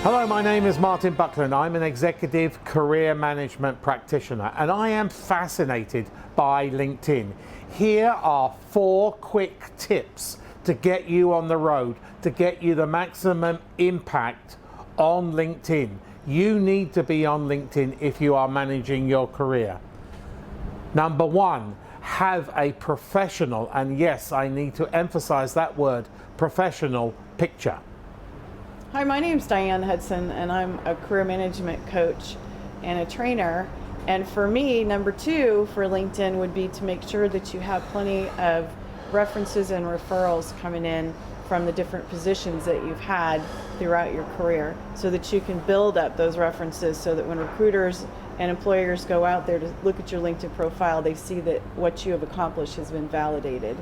Hello, my name is Martin Buckland. I'm an executive career management practitioner and I am fascinated by LinkedIn. Here are 4 quick tips to get you on the road, to get you the maximum impact on LinkedIn. You need to be on LinkedIn if you are managing your career. Number 1, have a professional, and yes, I need to emphasize that word, professional picture. Hi, my name is Diane Hudson and I'm a career management coach and a trainer. And for me, number 2 for LinkedIn would be to make sure that you have plenty of references and referrals coming in from the different positions that you've had throughout your career, so that you can build up those references so that when recruiters and employers go out there to look at your LinkedIn profile, they see that what you have accomplished has been validated.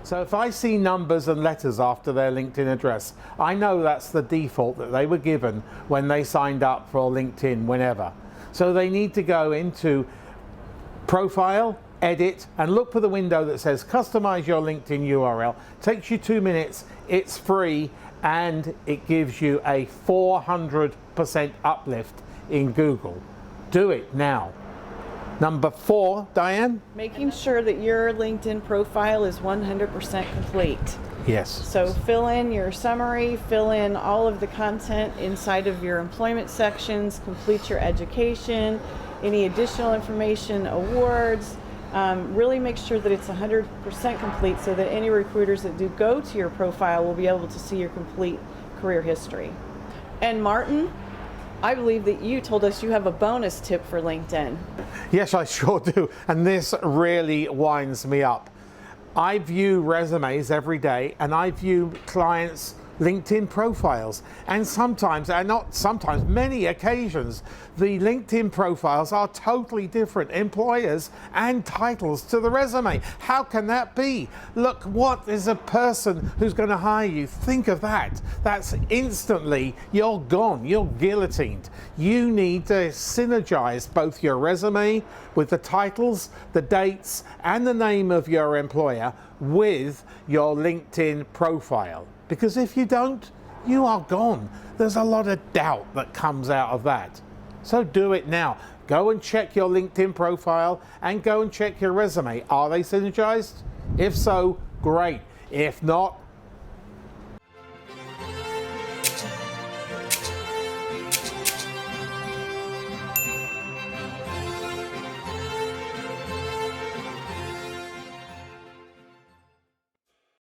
So if I see numbers and letters after their LinkedIn address, I know that's the default that they were given when they signed up for LinkedIn whenever. So they need to go into Profile, Edit, and look for the window that says Customize your LinkedIn URL. Takes you 2 minutes, it's free, and it gives you a 400% uplift in Google. Do it now. Number 4, Diane? Making sure that your LinkedIn profile is 100% complete. Yes. So fill in your summary, fill in all of the content inside of your employment sections, complete your education, any additional information, awards. Really make sure that it's 100% complete so that any recruiters that do go to your profile will be able to see your complete career history. And Martin, I believe that you told us you have a bonus tip for LinkedIn. Yes, I sure do. And this really winds me up. I view resumes every day and I view clients' LinkedIn profiles. And sometimes, and not sometimes, many occasions, the LinkedIn profiles are totally different employers and titles to the resume. How can that be? Look, what is a person who's going to hire you? Think of that. That's instantly, you're gone, you're guillotined. You need to synergize both your resume with the titles, the dates, and the name of your employer with your LinkedIn profile. Because if you don't, you are gone. There's a lot of doubt that comes out of that. So do it now. Go and check your LinkedIn profile and go and check your resume. Are they synergized? If so, great. If not,